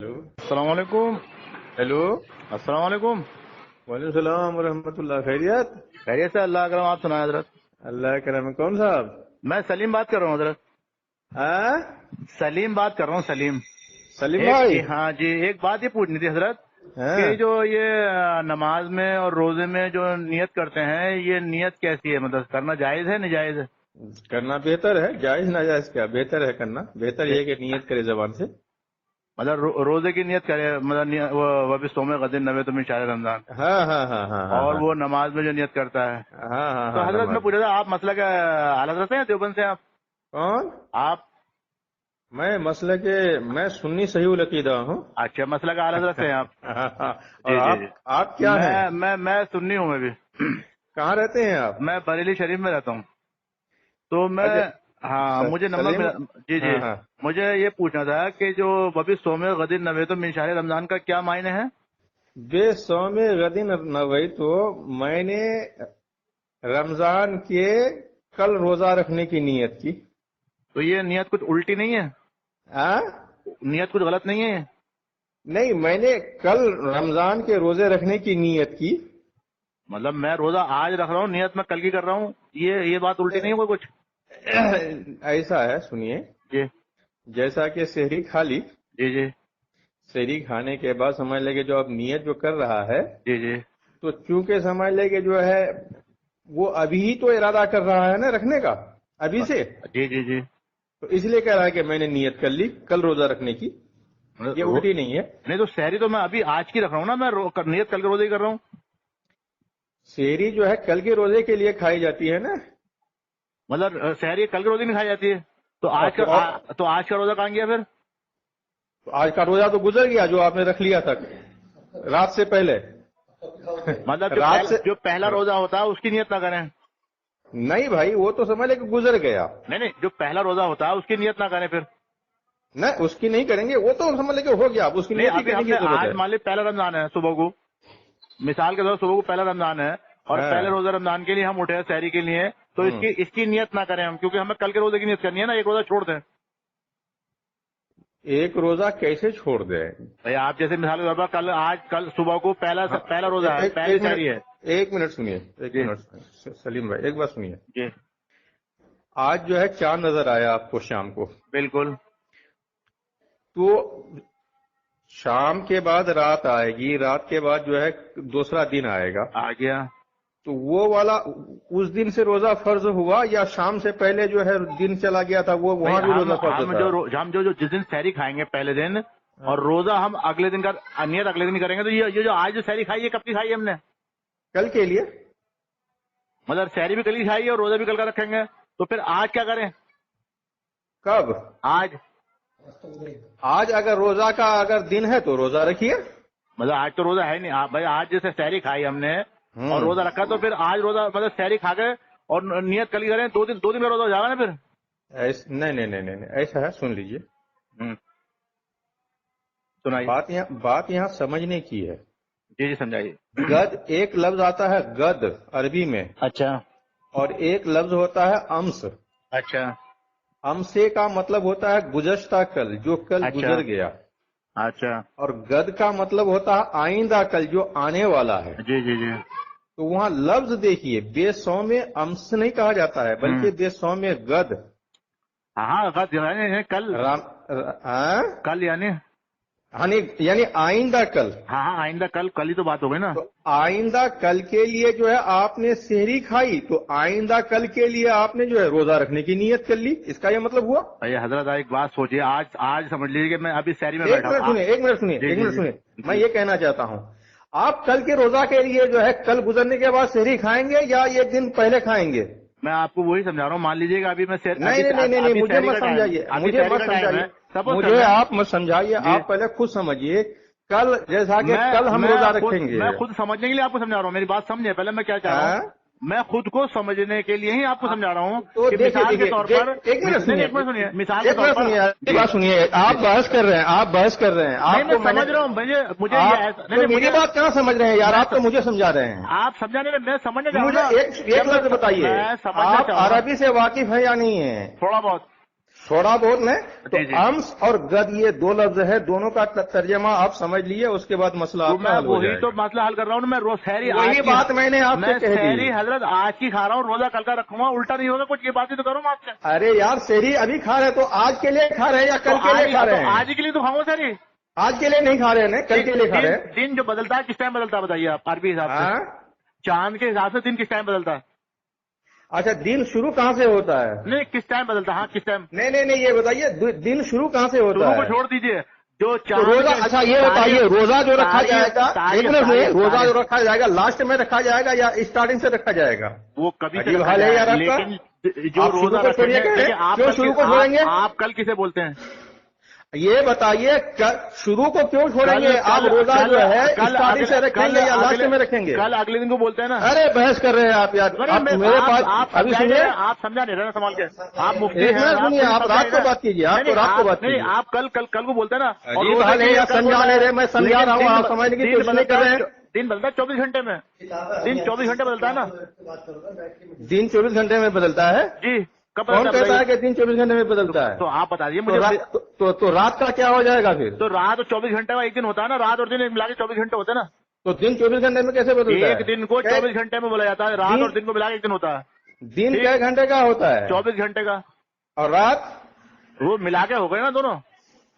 अस्सलाम वालेकुम। हेलो। अस्सलाम वालेकुम। वालेकुम सलाम रहमतुल्लाह। खैरियत? खैरियत से, अल्लाह करम। आप सुनाए हजरत? अल्लाह करम। कौन साहब? मैं सलीम बात कर रहा हूँ हजरत। सलीम बात कर रहा हूँ, सलीम। भाई। हाँ जी, एक बात ये पूछनी थी हजरत कि हाँ। जो ये नमाज में और रोजे में जो नियत करते हैं, ये नियत कैसी है? मतलब करना जायज है, नाजायज है? करना बेहतर है। जायज नाजायज क्या, बेहतर है करना। बेहतर ये कि नियत करे जबान से। मतलब रोजे की नियत करे, मतलब वो भी सोमे गदिन नवे तो मिन शाहर रमजान। हाँ हाँ हाँ हाँ हाँ और हाँ वो नमाज में जो नियत करता है। हाँ हाँ तो हाँ हजरत मैं नमाज। पूछ रहा था, आप मसलक आला हज़रत से हैं, देवबंद से हैं आप? कौन? आप? मैं सुन्नी सही उल अकीदा हूँ। अच्छा, मसलक आला हज़रत से हैं आप? और जी जी जी। आप क्या हैं? मैं सुन्नी हूँ, मैं भी। कहाँ रहते हैं आप? मैं बरेली शरीफ में रहता हूँ। तो मैं, अच्छा। हाँ, मुझे नंबर सलीम। मिला। जी जी। हाँ हाँ। मुझे ये पूछना था कि जो वबी सोमे गदिन नवे तो मिन शाहर रमजान का क्या मायने है? बेसौमे गदिन नवई तो मैंने रमजान के कल रोजा रखने की नियत की। तो ये नियत कुछ उल्टी नहीं है? आ? नियत कुछ गलत नहीं है? नहीं, मैंने कल रमजान के रोजे रखने की नियत की। मतलब मैं रोजा आज रख रहा हूँ, नियत मैं कल की कर रहा हूँ, ये बात उल्टी नहीं है कोई कुछ? ऐसा है, सुनिए। जी जैसा कि सेहरी खा ली। जी जी सेहरी खाने के बाद समझ लेंगे जो अब नियत जो कर रहा है, जी जी तो चूंकि समझ लेंगे जो है वो अभी ही तो इरादा कर रहा है ना रखने का, अभी से। जी जी जी। तो इसलिए कह रहा है कि मैंने नियत कर ली कल रोजा रखने की। ये उल्टी नहीं है। नहीं तो शहरी तो मैं अभी आज की रख रहा हूँ ना, मैं नियत कल के रोजे ही कर रहा हूँ। सेहरी जो है कल के रोजे के लिए खाई जाती है ना। मतलब शहरी कल के रोजे नहीं खाई जाती है? तो आज का रोजा कहाँ गया फिर? तो आज का रोजा तो गुजर गया जो आपने रख लिया था रात से पहले। मतलब रात से जो पहला रोजा होता है उसकी नियत ना करें? नहीं भाई, वो तो समझ ले कि गुजर गया। नहीं नहीं, जो पहला रोजा होता है उसकी नियत ना करें फिर? नहीं, उसकी नहीं करेंगे, वो तो समझ ले कि हो गया, अब उसकी नहीं, नियत ही अभी करने की हमने जरूरत आज है। मान ली पहला रमजान है सुबह को, मिसाल के तौर सुबह को पहला रमजान है, और पहले हाँ। रोजा रमजान के लिए हम उठे हैं शहरी के लिए, तो इसकी नियत ना करें हम, क्योंकि हमें कल के रोजे की नियत करनी है ना, एक रोजा छोड़ दें। एक रोजा कैसे छोड़ दे? भाई आप जैसे मिसाल के तौर पर कल सुबह को हाँ, पहला रोजा है, पहली एक शहरी मिनट। है। एक मिनट सुनिए। एक जी मिनट सलीम भाई, एक बात सुनिए। जी। आज जो है चांद नजर आया आपको शाम को। बिल्कुल। तो शाम के बाद रात आएगी, रात के बाद जो है दूसरा दिन आएगा। आ गया। तो वो वाला उस दिन से रोजा फर्ज हुआ या शाम से पहले जो है दिन चला गया था वो भाई वहां भी रोजा फर्ज था? हम जो जिस दिन शहरी खाएंगे पहले दिन, और रोजा हम अगले दिन का नियत अगले दिन ही करेंगे, तो ये जो आज जो शहरी खाई है कब की खाई है हमने? कल के लिए। मतलब शहरी भी कल की खाई है और रोजा भी कल का रखेंगे, तो फिर आज क्या करें? कब? आज। आज अगर रोजा का अगर दिन है तो रोजा रखिए। मतलब आज तो रोजा है नहीं भाई, आज जैसे शहरी खाई हमने और रोजा रखा, तो फिर आज रोजा मतलब शहरी खा गए और नियत कल ही करें, दो दिन का रोजा हो जाएगा ना फिर? नहीं नहीं नहीं नहीं नहीं, ऐसा है, सुन लीजिए। सुनाइए। बात यहाँ समझने की है। जी जी, समझाइए। गद एक लफ्ज आता है, गद अरबी में। अच्छा और एक लफ्ज होता है अम्स। अच्छा अम्से का मतलब होता है गुज़श्ता कल, जो कल अच्छा गुजर गया। अच्छा। और गद का मतलब होता है आइंदा कल, जो आने वाला है। जी जी जी। तो वहां लफ्ज देखिए, बेसौमे अम्स नहीं कहा जाता है बल्कि बेसौमे गद। हाँ, कल। कल यानी आइंदा कल। हाँ, आइंदा कल ही तो बात हो गई ना। तो आइंदा कल के लिए जो है आपने सेहरी खाई, तो आइंदा कल के लिए आपने जो है रोजा रखने की नियत कर ली, इसका यह मतलब हुआ। भैया हजरत, एक बात सोचिए, आज समझ लीजिए कि मैं अभी शहरी में एक बैठा मिनट हूँ। सुनिए, एक मिनट सुनिए। मैं ये कहना चाहता हूँ, आप कल के रोजा के लिए जो है कल गुजरने के बाद सेहरी खाएंगे या एक दिन पहले खाएंगे? मैं आपको वही समझा रहा हूँ, मान लीजिएगा अभी मैं नहीं, मुझे मत समझाइए, मुझे आप मत समझाइए, आप पहले खुद समझिए। कल जैसा कि कल हम रोजा रखेंगे। मैं खुद समझने के लिए आपको समझा रहा हूँ, मेरी बात समझे पहले, मैं क्या चाह रहा हूँ। मैं खुद को समझने के लिए ही आपको समझा रहा हूँ तो कि मिसाल के तौर पर, एक मिनट सुनिए, मिसाल के तौर पर बात सुनिए। आप बहस कर रहे हैं, मैं समझ रहा हूँ, मुझे बात कहाँ समझ रहे हैं यार, आप तो मुझे समझा रहे हैं। आप समझाने में मैं समझने मुझे एक लफ्ज बताइए, आप अरबी से वाकिफ है या नहीं है? थोड़ा बहुत। थोड़ा बहुत नहीं तो अंश और गद ये दो लफ्ज है, दोनों का तर्जमा आप समझ लिए, उसके बाद मसला तो मैं वही तो मसला हल कर रहा हूँ। मैं रोज सहरी वही बात मैंने आपसे कह दी। सहरी हजरत आज की खा रहा हूँ, रोजा कल का रखूंगा, उल्टा नहीं होगा कुछ। ये बातें तो करूँ आपसे। अरे यार सहरी अभी खा रहे तो आज के लिए खा रहे हैं या कल के लिए खा रहे हैं? आज के लिए तो खाऊंगा सहरी, आज के लिए नहीं खा रहे हैं, कल के लिए खा रहे हैं। दिन जो बदलता है किस टाइम बदलता है बताइए आप अरबी हिसाब से? चांद के हिसाब से दिन किस टाइम बदलता है? अच्छा दिन शुरू कहाँ से होता है? नहीं किस टाइम बदलता है? हाँ किस टाइम? नहीं ये बताइए दिन शुरू कहाँ से होता है? शुरू को छोड़ दीजिए, जो चांद रोजा। अच्छा ये बताइए रोजा जो रखा जाएगा, एक मिनट में, रोजा जो रखा जाएगा लास्ट में रखा जाएगा या स्टार्टिंग से रखा जाएगा? वो कभी अजीब हाल है यार आपका। जो रोजा क्यों शुरू को छोड़ेंगे? आप कल किसे बोलते हैं ये बताइए, शुरू को क्यों छोड़ेंगे आप? रोजा जो है स्टार्टिंग से रखेंगे या लास्ट में रखेंगे? कल अगले दिन को बोलते हैं ना। अरे बहस कर रहे हैं आप यार, मेरे पास अभी सुनिए, आप समझा नहीं रहे संभाल के। आप मुफ्ती हैं, सुनिए आप रात को बात कीजिए, आप तो रात को बात कीजिए। आप कल को बोलते हैं ना। अजीब हाल है, आप समझा नहीं रहे, मैं समझा रहा हूँ, आप समझने की कोशिश नहीं कर रहे हैं। दिन बदलता है 24 घंटे में, दिन 24 घंटे बदलता है ना। दिन 24 घंटे में बदलता है जी? कौन कहता है कि दिन 24 घंटे में बदलता है? तो आप बता दीजिए मुझे। तो रात का क्या हो जाएगा फिर? तो रात 24 घंटे का एक दिन होता है ना, रात और दिन मिला के 24 घंटे होते हैं ना। तो दिन 24 घंटे में कैसे बदलता है? एक दिन को 24 घंटे में बोला जाता है, रात और दिन को मिला के एक दिन होता है। दिन क्या घंटे का होता है? 24 घंटे का। और रात वो मिला के हो गए ना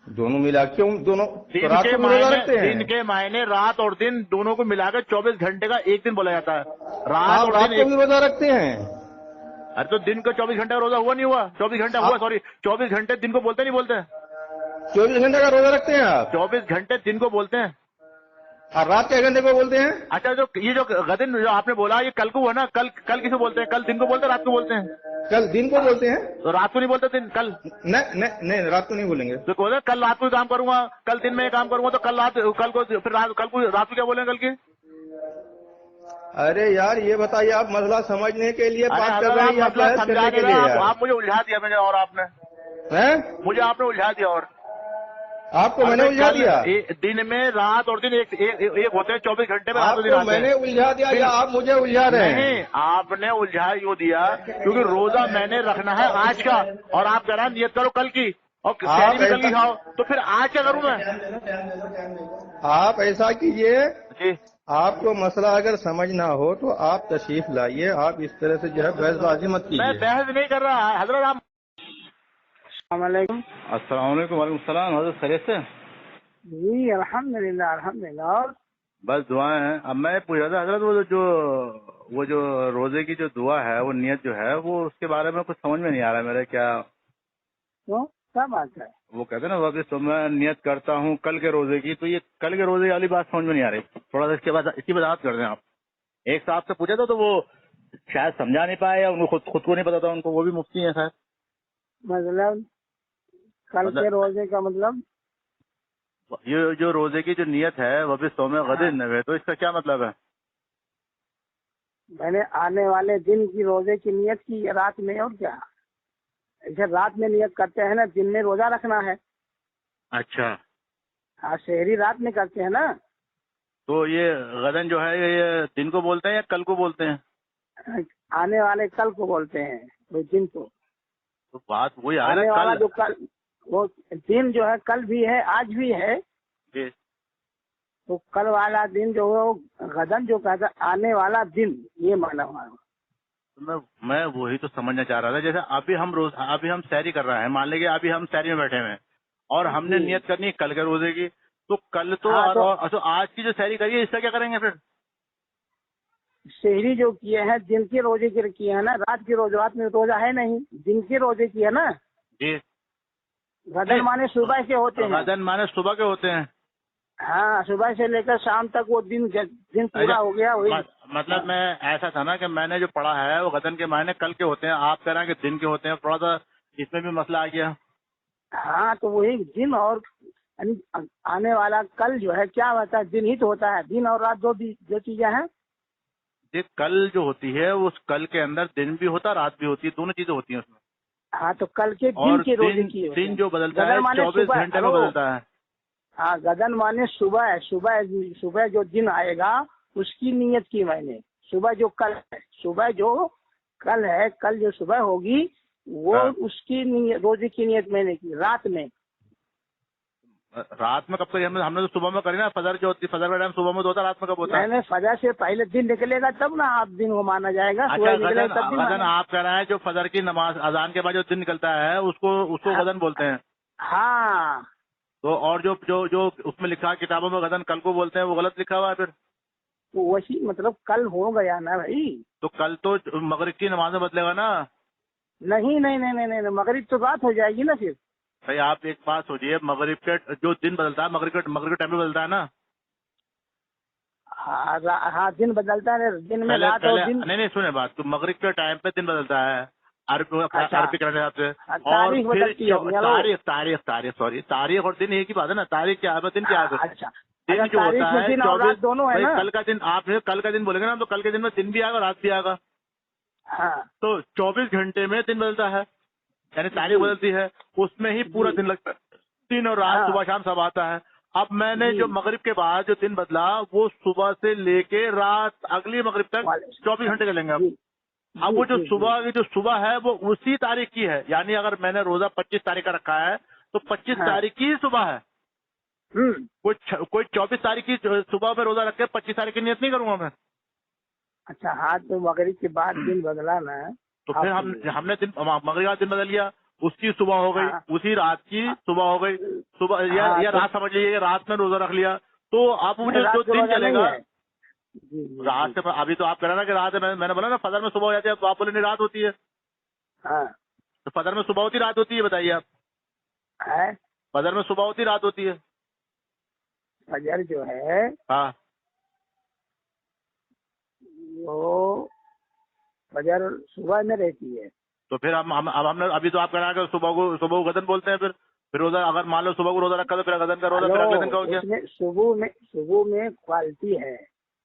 दोनों मिला क्यों? दोनों दिन के मायने रात और दिन दोनों को मिलाकर 24 घंटे का एक दिन बोला जाता है। रात और दिन भी रोजा रखते हैं? अरे तो दिन को 24 घंटे का रोजा हुआ नहीं हुआ? 24 घंटे हुआ, सॉरी 24 घंटे दिन को बोलते नहीं बोलते? 24 घंटे का रोजा रखते हैं आप? 24 घंटे दिन को बोलते हैं और रात के घंटे को बोलते हैं? अच्छा ये जो गदिन जो आपने बोला ये कल को हुआ ना, कल किसे बोलते हैं? कल दिन को बोलते हैं, रात को बोलते हैं? कल दिन को बोलते हैं। तो रात को नहीं बोलते? दिन कल नहीं रात को नहीं बोलेंगे। तो बोले कल रात को काम करूंगा, कल दिन में काम करूंगा, तो कल को फिर रात को क्या बोलेंगे कल की? अरे यार ये बताइए, आप मसला समझने के लिए बात कर रहे हैं या बहस करने के लिए? आप मुझे उलझा दिया मैंने, और आपने मुझे आपने उलझा दिया। और आपको मैंने उलझा दिया? दिन में रात और दिन एक होते हैं 24 घंटे में। आपको मैंने उलझा दिया या आप मुझे उलझा रहे हैं? नहीं, आपने उलझा यूँ दिया क्योंकि रोजा मैंने रखना है आज का, और आप कह रहे हैं नियत करो कल की, और सहरी भी कल की खाओ, तो फिर आज क्या करूँ मैं? आप ऐसा कीजिए जी, आपको मसला अगर समझ ना हो तो आप तशरीफ लाइए, आप इस तरह से जो है बहसबाजी मत कीजिए। मैं बहस नहीं कर रहा हजरत। आप अस्सलाम वालेकुम। वालेकुम सलाम। हजरत खैरियत से? जी अल्हम्दुलिल्लाह अल्हम्दुलिल्लाह। बस दुआएं हैं। अब मैं पूछ रहा था हजरत, वो जो रोजे की जो दुआ है, वो नियत जो है, वो उसके बारे में कुछ समझ में नहीं आ रहा है मेरे। क्या बात है? वो कहते हैं ना वापिस तो मैं नियत करता हूँ कल के रोजे की, तो ये कल के रोजे वाली बात समझ में नहीं आ रही। थोड़ा सा इसकी वजाहत कर दें आप। एक साहब से पूछा था तो वो शायद समझा नहीं पाए या उनको खुद को नहीं पता था उनको, वो भी मुफ्ती है शायद। मतलब कल के रोजे का मतलब? ये जो रोजे की जो नियत है वापिस तो में गदिन है, तो इसका क्या मतलब है? मैंने आने वाले दिन की रोजे की नियत की रात में, और क्या? ऐसे रात में नियत करते हैं ना, दिन में रोजा रखना है। अच्छा हाँ, शहरी रात में करते हैं ना। तो ये गदन जो है ये दिन को बोलते हैं या कल को बोलते हैं? आने वाले कल को बोलते हैं, वो दिन को। तो बात वही आने वाला जो कल, वो दिन जो है कल भी है आज भी है। तो कल वाला दिन जो गदन जो कहता आने वाला दिन, ये माना हुआ। मैं वही तो समझना चाह रहा था। जैसे अभी हम सैरी कर रहे हैं, मान लीजिए अभी हम सैरी में बैठे हुए हैं और हमने नियत करनी है कल के रोजे की, तो कल तो, तो आज की जो सैरी करिए इससे क्या करेंगे फिर? शहरी जो किए हैं दिन के रोजे के किए हैं ना, रात के रात में रोजा है नहीं, दिन के रोजे किए ना जी। गदन माने सुबह के होते हैं। गदन माने सुबह के होते हैं। हाँ, सुबह से लेकर शाम तक वो दिन पूरा हो गया। वही मतलब मैं ऐसा था ना कि मैंने जो पढ़ा है वो गदन के मायने कल के होते हैं, आप कह रहे हैं कि दिन के होते हैं। थोड़ा सा इसमें भी मसला आ गया। हाँ, तो वही दिन और आने वाला कल जो है क्या होता है? दिन ही तो होता है। दिन और रात दो चीजें हैं। ये कल जो होती है उस कल के अंदर दिन भी होता है रात भी होती है, दोनों चीजें होती हैं उसमें। हाँ, तो कल के दिन के रोजे की दिन जो बदलता है 24 घंटे में बदलता है। हाँ, गदन माने सुबह सुबह जो दिन आएगा उसकी नियत की मैंने। सुबह जो कल है, सुबह जो कल है, कल जो सुबह होगी वो उसकी रोजे की नियत मैंने की रात में। रात में कब तक? हमने तो सुबह में करी ना, फजर जो होती है, फजर का टाइम सुबह में तो होता है, रात में कब होता है? मैंने फजर से पहले दिन निकलेगा तब ना आप दिन को माना जाएगा। अच्छा गदन आप कह रहे हैं जो फजर की नमाज अजान के बाद जो दिन निकलता है उसको गदन बोलते हैं। हाँ। तो और जो जो जो उसमें लिखा है किताबों में गदन कल को बोलते हैं, वो गलत लिखा हुआ है फिर? तो वही मतलब कल हो गया ना भाई। तो कल तो मगरिब की नमाज में बदलेगा ना? नहीं नहीं नहीं नहीं नहीं, मगरिब तो बात हो जाएगी ना फिर। भाई आप एक बात सोचिए, मगरिब के जो दिन बदलता है मगरिब के टाइम में बदलता है ना? हाँ दिन बदलता है, दिन में रात और दिन। नहीं सुने बात, तो मगरिब के टाइम पे दिन बदलता है अरबी करने जाते, और फिर तारीख और दिन एक ही बात है ना? तारीख क्या है, दिन क्या है? अच्छा दिन जो होता है 24 दोनों है ना। कल का दिन, आप कल का दिन बोलेंगे ना, तो कल के दिन में दिन भी आएगा रात भी आएगा। हाँ। तो 24 घंटे में दिन बदलता है, यानी तारीख बदलती है, उसमें ही पूरा दिन लगता है। दिन और रात, सुबह शाम सब आता है। अब मैंने जो मगरिब के बाद जो दिन बदला वो सुबह से लेके रात अगली मगरिब तक 24 घंटे चलेंगे। अब वो जो सुबह की जो सुबह है वो उसी तारीख की है, यानी अगर मैंने रोजा 25 तारीख का रखा है तो 25 तारीख की सुबह है। कोई 24 तारीख की सुबह में रोजा रख के 25 तारीख की नियत नहीं करूंगा मैं। अच्छा हाँ, तो मगरिब के बाद दिन बदला ना, तो फिर हमने दिन मगरिब का दिन बदल लिया, उसकी सुबह हो गई, उसी रात की सुबह हो गई, सुबह या रात समझ लीजिए, रात में रोजा रख लिया, तो आप मुझे जो दिन चलेगा रात से। अभी तो आप कह रहे ना कि रात है, मैंने बोला ना फजर में सुबह हो जाती है, तो आप बोले नहीं रात होती है। तो फजर में सुबह होती रात होती है, बताइए आप। फजर में सुबह होती रात होती है? फजर जो है हाँ, वो फजर सुबह में रहती है। तो फिर हमने अभी तो आप कह रहे हैं कि सुबह को गदन बोलते हैं, फिर रोजा अगर मान लो सुबह को रोजा रखा तो फिर गदन का रोजा, फिर अगले दिन का हो गया। सुबह में क्वालिटी है,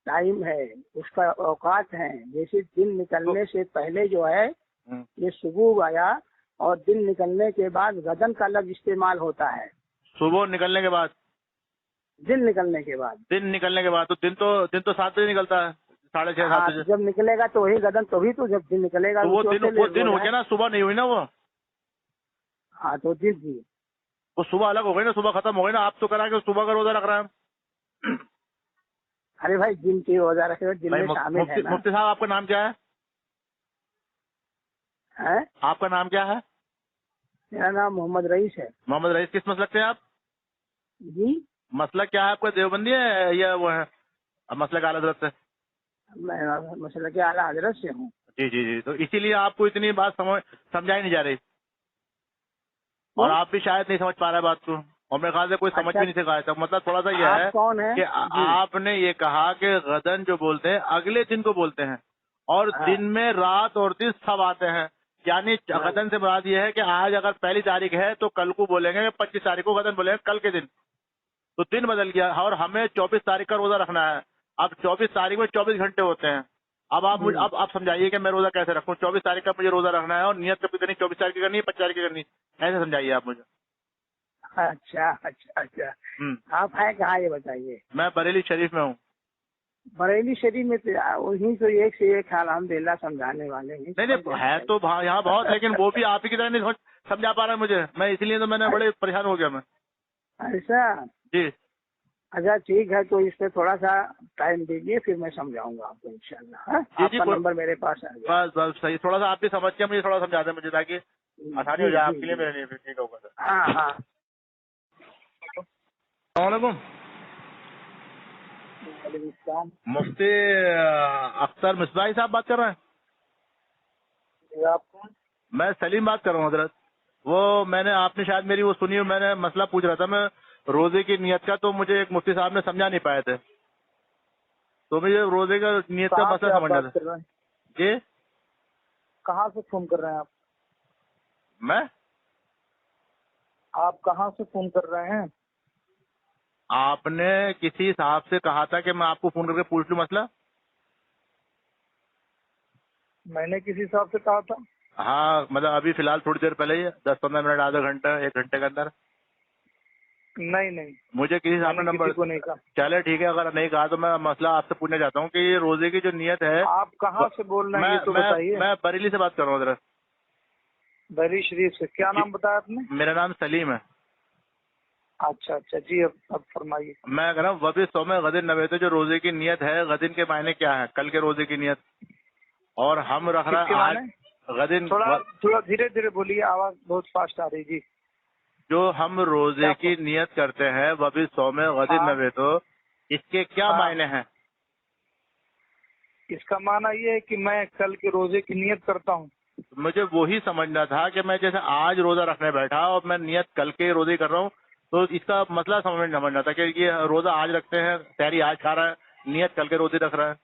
टाइम है, उसका औकात है। जैसे दिन निकलने से पहले जो है ये सुबह आया, और दिन निकलने के बाद गदन का अलग इस्तेमाल होता है। सुबह निकलने के बाद? दिन निकलने के बाद तो दिन तो 7 बजे निकलता है, 6:30 7 बजे। जब निकलेगा तो वही गदन, तो भी तो जब दिन निकलेगा तो वो दिन हो गया ना, सुबह नहीं हुई ना वो। हाँ तो दिन जी वो सुबह अलग हो गई ना, सुबह खत्म हो गई ना। आप तो करा कि सुबह का रोजा रख रहे हैं। अरे भाई दिन की रोजा रखे, दिन में शामिल है ना। मुफ्ती साहब आपका नाम क्या है? आपका नाम क्या है? मेरा नाम मोहम्मद रईस है। मोहम्मद रईस, किस मसलक से हैं आप जी? मसलक क्या है आपका, देवबंदी है या वो है मसलक आला हज़रत से? मैं मसलक आला हज़रत से हूँ। जी। तो इसीलिए आपको इतनी बात समझाई नहीं जा रही, और आप भी शायद नहीं समझ पा रहे बात को, और मेरे ख्याल से कोई समझ भी नहीं सिखाया था। मतलब थोड़ा सा यह है कौन है कि आपने ये कहा कि गदन जो बोलते हैं अगले दिन को बोलते हैं, और दिन में रात और दिन सब आते हैं, यानी गदन से मुराद ये है कि आज अगर पहली तारीख है तो कल को बोलेंगे, 25 तारीख को गदन बोलेंगे, कल के दिन। तो दिन बदल गया, और हमें 24 तारीख का रोजा रखना है। अब 24 तारीख में 24 घंटे होते हैं। अब आप समझाइए कि मैं रोजा कैसे रखूं? 24 तारीख का मुझे रोजा रखना है, और नियत कभी करनी 24 तारीख की करनी है, 25 तारीख की करनी, ऐसे समझाइए आप मुझे। अच्छा। आप हैं कहाँ ये बताइए? मैं बरेली शरीफ में हूँ। बरेली शरीफ में वहीं तो एक से एक अल्हम्दुलिल्लाह समझाने वाले हैं। नहीं है तो यहाँ बहुत, लेकिन वो भी आप ही की तरह नहीं समझा पा रहा है मुझे, मैं इसलिए तो मैंने बड़े परेशान हो गया मैं। ऐसा? जी। अच्छा ठीक है, तो इस पे थोड़ा सा टाइम दीजिए, फिर मैं समझाऊंगा आपको इंशाल्लाह। आपका नंबर मेरे पास आ गया। बस सही, थोड़ा सा आप भी समझ के मुझे थोड़ा समझा दें मुझे, ताकि आसानी हो जाए आपके लिए, मेरे लिए भी ठीक होगा सर। हाँ। अस्सलामुअलैकुम। मुफ्ती अख्तर मिसबाही साहब बात कर रहे हैं? आप कौन? मैं सलीम बात कर रहा हूँ हजरत। वो मैंने आपने शायद मेरी वो सुनी, मैंने मसला पूछ रहा था मैं रोजे की नियत का, तो मुझे एक मुफ्ती साहब ने समझा नहीं पाए थे, तो मुझे रोजे का नियत का मसला समझना था। जी? कहाँ से फोन कर रहे हैं आप? मैं? आप कहाँ से फोन कर रहे हैं? आपने किसी साहब से कहा था कि मैं आपको फोन करके पूछ लूं मसला। मैंने किसी साहब से कहा था? हाँ, मतलब अभी फिलहाल थोड़ी देर पहले ही, 10-15 मिनट, आधा घंटा, 1 घंटे के अंदर। नहीं, मुझे किसी साहब ने नंबर को नहीं कहा। चले ठीक है, अगर नहीं कहा तो मैं मसला आपसे पूछना चाहता हूँ कि ये रोजे की जो नियत है। आप कहाँ से बोल रहे हैं ये तो बताइए। मैं बरेली से बात कर रहा हूँ हजरत। बहरी शरीफ से। क्या नाम बताया आपने? मेरा नाम सलीम है। अच्छा अच्छा जी, अब फरमाइए। मैं कह रहा हूँ वबी सौमे गदिन नवेते, जो रोजे की नियत है, गदिन के मायने क्या है? कल के रोजे की नियत। और हम रख रहे हैं आज गदिन। थोड़ा धीरे धीरे बोलिए, आवाज बहुत फास्ट आ रही जी। जो हम रोजे की नियत करते हैं वबी सौमे गदिन नवेतो, इसके क्या मायने हैं? इसका माना ये है कि मैं कल के रोजे की नियत करता हूँ। मुझे वही समझना था कि मैं जैसे आज रोजा रखने बैठा और मैं नियत कल के रोजे कर रहा हूँ, तो इसका मतलब समझना था कि ये रोजा आज रखते हैं, सहरी आज खा रहा है, नियत कल के रोजे रख रहा है।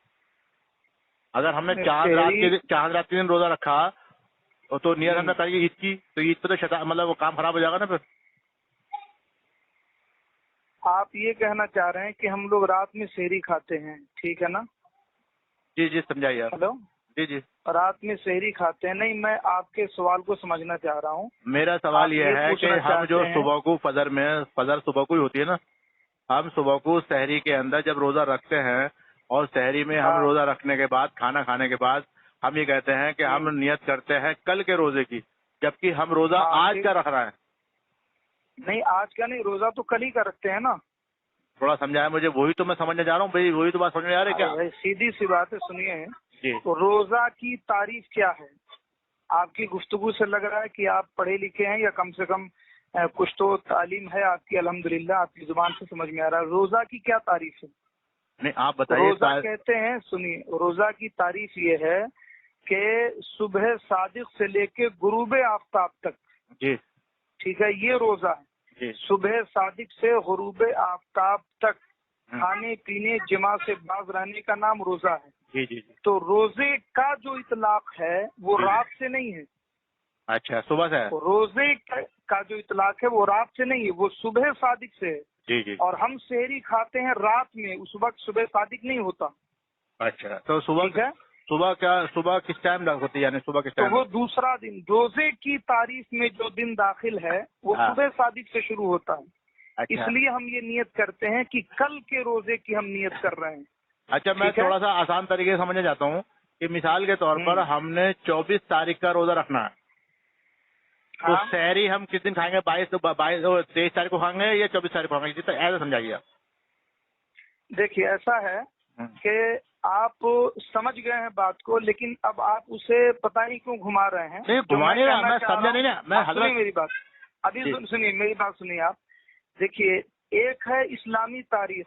अगर हमने चांद रात के दिन रोजा रखा तो नियत हमने कल की ईद की, तो ईद पे तो मतलब वो काम खराब हो जाएगा ना फिर। आप ये कहना चाह रहे हैं कि हम लोग रात में सहरी खाते हैं, ठीक है ना? जी जी, समझाइए आप। हेलो जी जी, रात में सहरी खाते हैं। नहीं, मैं आपके सवाल को समझना चाह रहा हूँ। मेरा सवाल ये है कि हम जो सुबह को फजर सुबह को ही होती है ना, हम सुबह को सहरी के अंदर जब रोजा रखते हैं और सहरी में हम रोजा रखने के बाद, खाना खाने के बाद हम ये कहते हैं कि हम नियत करते हैं कल के रोजे की, जबकि हम रोजा आज का रख रहे हैं। नहीं, आज का नहीं, रोजा तो कल ही का रखते हैं ना। थोड़ा समझाया मुझे, वही तो मैं समझने जा रहा हूँ भाई, वही तो बात समझ में आ रही है क्या? सीधी सी बात है, सुनिए। जी। रोजा की तारीफ क्या है? आपकी गुफ्तगू से लग रहा है कि आप पढ़े लिखे हैं, या कम से कम कुछ तो तालीम है आपकी, अल्हम्दुलिल्लाह, आपकी जुबान से समझ में आ रहा है। रोजा की क्या तारीफ है? नहीं, आप बताइए। रोजा कहते हैं, सुनिए, रोजा की तारीफ ये है कि सुबह सादिक से लेके गुरूब आफ्ताब तक, जी ठीक है, ये रोजा है। सुबह सादिक से गुरूब आफ्ताब तक खाने पीने जिमा से बाज रहने का नाम रोजा है। जी जी जी। तो रोजे का जो इतलाक है वो रात से नहीं है। अच्छा, सुबह से है। रोजे का जो इतलाक है वो रात से नहीं है, वो सुबह सादिक से है। जी जी। और हम सहरी खाते हैं रात में, उस वक्त सुबह सादिक नहीं होता। अच्छा, तो सुबह सुबह किस टाइम होती है, यानी सुबह किस टाइम? तो वो दूसरा दिन, रोजे की तारीफ में जो दिन दाखिल है वो सुबह सादिक से शुरू होता है। अच्छा। इसलिए हम ये नियत करते हैं कि कल के रोजे की हम नियत कर रहे हैं। अच्छा, मैं थोड़ा सा आसान तरीके से समझना चाहता हूँ कि मिसाल के तौर पर हमने 24 तारीख का रोजा रखना है, तो सहरी हम किस दिन खाएंगे? 23 तारीख को खाएंगे या 24 तारीख को खाएंगे? ऐसा समझाइए आप। देखिए, ऐसा है कि आप समझ गए हैं बात को, लेकिन अब आप उसे पता नहीं क्यों घुमा रहे हैं। नहीं, घुमा नहीं रहा, मैं समझा नहीं ना। मैं सुनिए मेरी बात, अभी सुनिए मेरी बात, सुनिए आप। देखिए, एक है इस्लामी तारीख,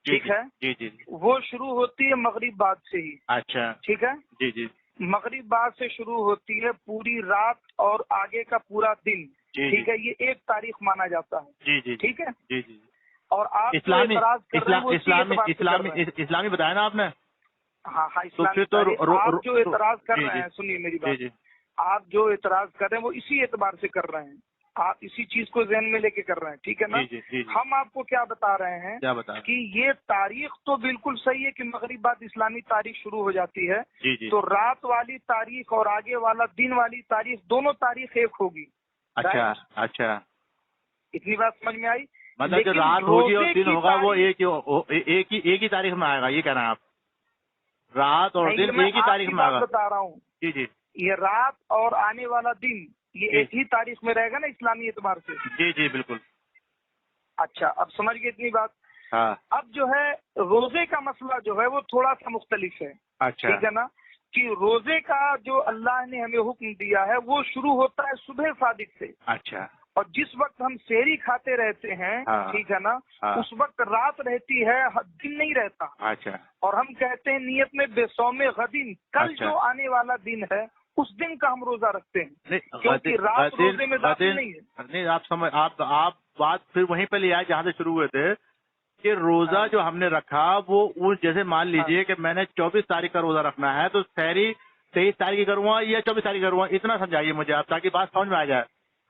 ठीक है? जी जी। वो शुरू होती है मगरिब बाद से ही। अच्छा, ठीक है? जी जी। मगरिब बाद से शुरू होती है पूरी रात और आगे का पूरा दिन, ठीक है? ये एक तारीख माना जाता है। जी जी। ठीक है? जी जी। और आप इस्लामी बताया ना आपने? हाँ हाँ, इस्लामी आप जो एतराज कर रहे हैं, सुनिए मेरी बात, आप जो एतराज कर रहे हैं वो इसी एतबार से कर रहे हैं, आप इसी चीज को ज़हन में लेके कर रहे हैं, ठीक है ना? जी। हम आपको क्या बता रहे हैं, क्या बता कि ये तारीख तो बिल्कुल सही है कि मगरिब बाद इस्लामी तारीख शुरू हो जाती है। जी। तो रात वाली तारीख और आगे वाला दिन वाली तारीख, दोनों तारीख एक होगी। अच्छा अच्छा, इतनी बात समझ में आई? मतलब जो रात होगी और दिन होगा वो एक ही तारीख में आएगा, ये कह रहे हैं आप? रात और दिन एक ही तारीख में आएगा, बता रहा हूँ। जी जी। ये रात और आने वाला दिन ये एक ही तारीख में रहेगा ना इस्लामी एतबार से? जी जी, बिल्कुल। अच्छा, अब समझ गए इतनी बात? हाँ। अब जो है रोजे का मसला जो है वो थोड़ा सा मुख्तलिफ है। अच्छा, ठीक है ना? कि रोजे का जो अल्लाह ने हमें हुक्म दिया है वो शुरू होता है सुबह सादिक से। अच्छा। और जिस वक्त हम सहरी खाते रहते हैं, ठीक है ना, उस वक्त रात रहती है, दिन नहीं रहता। अच्छा। और हम कहते हैं नियत में बेसौमे गदिन, कल जो आने वाला दिन है उस दिन का हम रोजा रखते हैं, क्योंकि रात रोजे में दाखिल नहीं है। नहीं, आप बात फिर वहीं पे ले आए जहाँ से शुरू हुए थे कि रोजा जो हमने रखा वो जैसे मान लीजिए कि मैंने 24 तारीख का रोजा रखना है, तो सहरी 23 तारीख की करूंगा या 24 तारीख करूंगा, इतना समझाइए मुझे आप, ताकि बात समझ में आ जाए।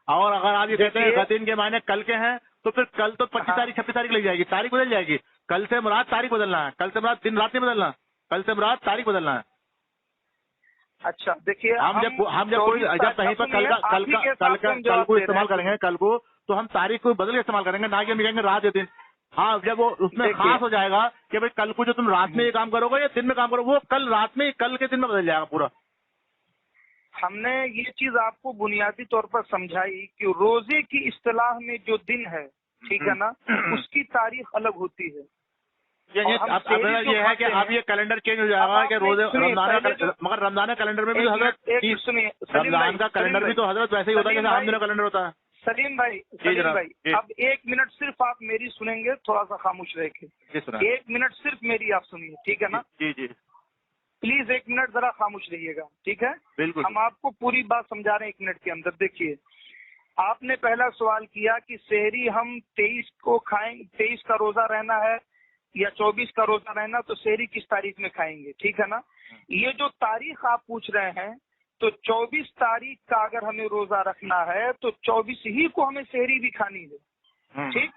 और अगर आप ये कहते हैं गदिन के मायने कल के हैं, तो फिर कल तो 25 तारीख 26 तारीख लग जाएगी, तारीख बदल जाएगी। कल से मुराद तारीख बदलना है, कल से मुराद दिन रात नहीं बदलना, कल से मुराद तारीख बदलना है। अच्छा, देखिए, जब कहीं पर कल को इस्तेमाल करेंगे, कल को, तो हम तारीख को बदल के इस्तेमाल करेंगे, ना कि हम कहेंगे रात या दिन। हाँ, जब वो उसमें खास हो जाएगा कि भाई कल को जो तुम रात में ये काम करोगे या दिन में काम करोगे, वो कल रात में, कल के दिन में बदल जाएगा पूरा। हमने ये चीज आपको बुनियादी तौर पर समझाई कि रोजे की इस्तिलाह में जो दिन है, ठीक है ना, उसकी तारीख अलग होती है। अब ये है कि अब ये कैलेंडर चेंज हो जाएगा कि रोजे मगर रमजान कैलेंडर में भी तो हजरत सुनिए, रमजान का कैलेंडर भी तो हजरत वैसे ही होता है जैसे आम दिनों कैलेंडर होता है। सलीम भाई अब 1 मिनट सिर्फ आप मेरी सुनेंगे, थोड़ा सा खामोश रह के। 1 मिनट सिर्फ मेरी आप सुनिए, ठीक है ना? जी जी प्लीज 1 मिनट जरा खामोश रहिएगा, ठीक है? बिल्कुल। हम आपको पूरी बात समझा रहे हैं 1 मिनट के अंदर। देखिए, आपने पहला सवाल किया कि सेहरी हम 23 को खाएंगे, 23 का रोजा रहना है या 24 का रोजा रहना, तो सेहरी किस तारीख में खाएंगे, ठीक है ना? ये जो तारीख आप पूछ रहे हैं, तो 24 तारीख का अगर हमें रोजा रखना है तो 24 ही को हमें सेहरी भी खानी है, ठीक?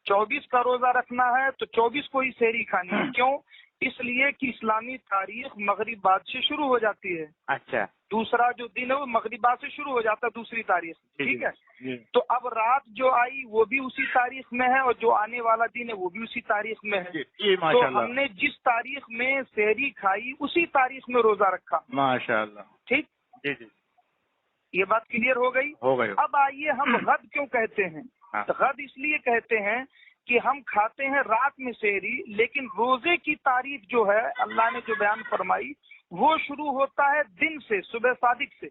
24 का रोजा रखना है तो 24 को ही सेहरी खानी है। क्यों? इसलिए कि इस्लामी तारीख मगरिब बाद से शुरू हो जाती है। अच्छा। दूसरा जो दिन है वो मगरिब बाद से शुरू हो जाता है, दूसरी तारीख, ठीक है? तो अब रात जो आई वो भी उसी तारीख में है और जो आने वाला दिन है वो भी उसी तारीख में है। तो हमने जिस तारीख में सेहरी खाई उसी तारीख में रोजा रखा। माशाल्लाह। ठीक, जी जी, ये बात क्लियर हो गई? हो गई। अब आइए, हम गद क्यों कहते हैं? तो गद इसलिए कहते हैं कि हम खाते हैं रात में सेहरी, लेकिन रोजे की तारीख जो है अल्लाह ने जो बयान फरमाई वो शुरू होता है दिन से, सुबह सादिक से,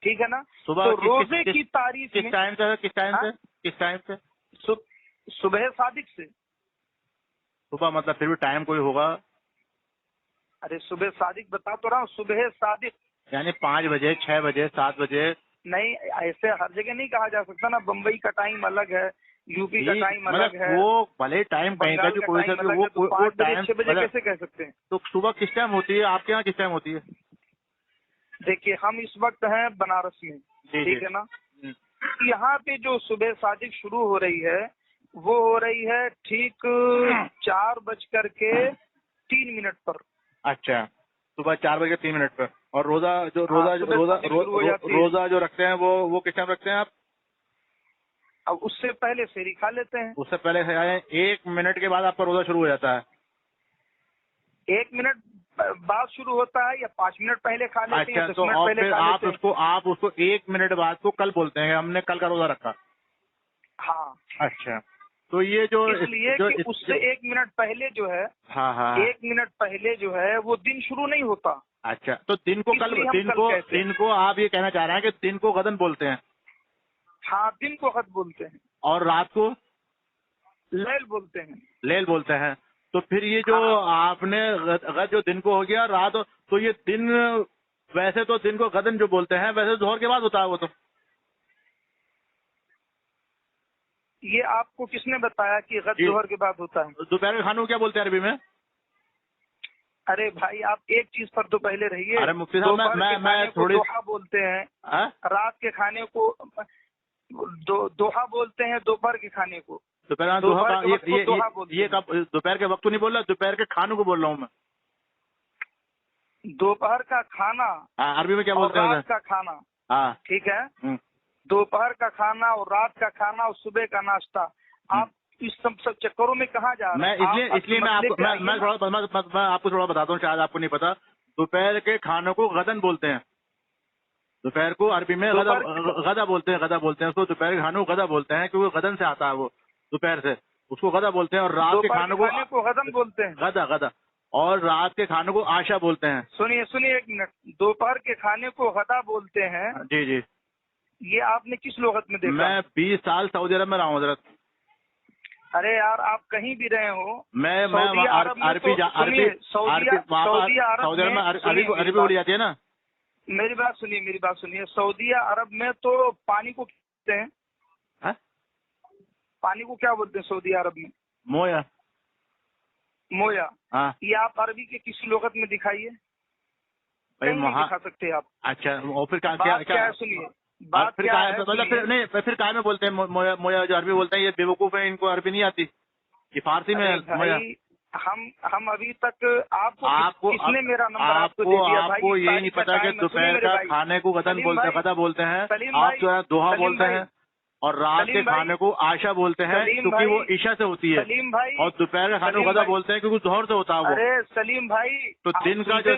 ठीक है ना? सुबह तो रोजे की तारीख किस टाइम से? किस टाइम से? सुबह सादिक से। सुबह मतलब फिर भी टाइम कोई होगा? अरे सुबह सादिक बता तो रहा हूँ, सुबह सादिक यानी 5 बजे, 6 बजे, 7 बजे? नहीं, ऐसे हर जगह नहीं कहा जा सकता ना। बम्बई का टाइम अलग है, यूपी का टाइम अलग है, वो भले टाइम कहीं का भी कोई सा भी वो टाइम 6 बजे कैसे कह सकते हैं? तो सुबह किस टाइम होती है आपके यहाँ, किस टाइम होती है? देखिए, हम इस वक्त हैं बनारस में, ठीक है ना? यहाँ पे जो सुबह सादिक शुरू हो रही है वो हो रही है ठीक 4:03 पर। अच्छा, सुबह 4:03 पर। और रोजा जो रखते हैं वो किस टाइम रखते हैं आप? अब उससे पहले सेहरी खा लेते हैं। उससे पहले 1 मिनट के बाद आपका रोजा शुरू हो जाता है? 1 मिनट बाद शुरू होता है या 5 मिनट पहले खा लेते हैं? अच्छा, तो और फिर आप उसको 1 मिनट बाद को कल बोलते हैं, हमने कल का रोजा रखा। हाँ। अच्छा, तो ये जो इसलिए कि उससे 1 मिनट पहले जो है, हाँ 1 मिनट पहले जो है वो दिन शुरू नहीं होता। अच्छा, तो दिन को आप ये कहना चाह रहे हैं कि दिन को गदन बोलते हैं? हाँ, दिन को गद बोलते हैं। और रात को लैल बोलते हैं। लैल बोलते हैं। तो फिर ये जो आपने गद जो दिन को हो गया, रात, तो ये दिन, वैसे तो दिन को गदन जो बोलते हैं वैसे जोहर के बाद होता है वो तो। ये आपको किसने बताया कि गद जोहर के बाद होता है? दोपहर के खाने को क्या बोलते हैं अरबी में? अरे भाई, आप एक चीज पर तो पहले रहिए। अरे मुफ्ती साहब, मैं थोड़ी दोहा बोलते हैं। रात के खाने को दोहा बोलते हैं, दोपहर के खाने को दोपहर ये कब? दोपहर के वक्त तो नहीं बोल रहा, दोपहर के खानों को बोल रहा हूँ मैं। दोपहर का खाना अरबी में क्या बोलते हैं? रात का खाना। हाँ, ठीक है। दोपहर का खाना और रात का खाना और सुबह का नाश्ता। आप इस सब चक्करों में कहाँ जा रहे हैं? इसलिए मैं आपको थोड़ा बताता हूँ, शायद आपको नहीं पता। दोपहर के खानों को गदन बोलते हैं। दोपहर को अरबी में गदा बोलते हैं, उसको दोपहर के खानों को गदा बोलते हैं, क्योंकि गदन से आता है वो, दोपहर से, उसको गदा बोलते हैं। और रात के खानों को गदन बोलते हैं, गदा। और रात के खानों को आशा बोलते हैं। सुनिए 1 मिनट, दोपहर के खाने को गदा बोलते हैं। जी जी। ये आपने किस लुगत में देखा? मैं 20 साल सऊदी अरब में रहा हूँ हजरत। अरे यार, आप कहीं भी रहे हो, मैं सऊदी अरब में अरबी बोली जाती है ना। मेरी बात सुनिए। सऊदी अरब में तो पानी को कहते हैं, पानी को क्या बोलते हैं सऊदी अरब में? मोया। हाँ। ये आप अरबी के किसी लुगत में दिखाइए, नहीं दिखा सकते आप। अच्छा, और फिर क्या सुनिए, बात क्या है? फिर काय में बोलते हैं मोया? जो अरबी बोलते हैं ये बेवकूफ है, इनको अरबी नहीं आती, ये फारसी में मोया। हम अभी तक आपको किसने मेरा नंबर आपको दे दिया भाई? आपको ये नहीं पता कि दोपहर का खाने को गदा बोलते हैं, आप जो है दोहा बोलते हैं, और रात के खाने को आशा बोलते हैं क्योंकि वो ईशा से होती है, और दोपहर के खाने को गदा बोलते हैं क्योंकि जोहर से होता है वो। अरे सलीम भाई, तो दिन का जो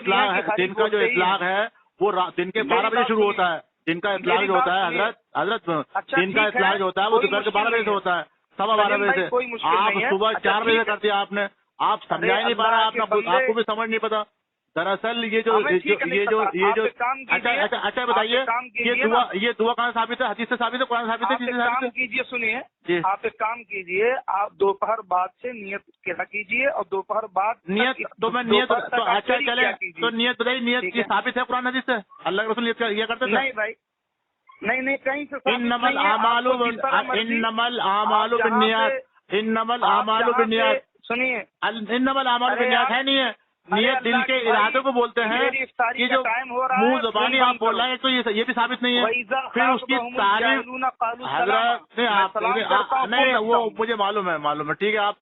इतलाक है वो दिन के 12 बजे शुरू होता है। दिन का इत्लाह जो होता है हजरत दिन का इत्लाह जो होता है वो दोपहर के 12 बजे से होता है, 12:15 बजे से। आप सुबह 4 बजे से कर दिया आपने, आप समझा ही नहीं पा रहे, आपको भी समझ नहीं पता। दरअसल ये जो अच्छा बताइए, ये दुआ कहाँ साबित है? हदीस से साबित है, कुरान साबित है, किसी से साबित है? कीजिए, सुनिए, आप एक काम कीजिए, आप दोपहर बाद से नियत क्या कीजिए और दोपहर बाद नियत तो मैं नियत तो अच्छा चले तो नियत बताइए, नियत की साबित है कुरान हदीस से? अल्लाह के रसूल ये करते थे? नहीं भाई, नहीं कहीं से इन्नमल आमालु बिन्नियात, सुनिए, इन्नमल आमालु बिन्नियात है नहीं है? नियत दिल के इरादों को बोलते हैं कि जो मुंह ज़बानी आप बोल रहे हैं तो ये भी साबित नहीं है। फिर उसकी तारीफ हजरत नहीं, वो मुझे मालूम है, ठीक है, आप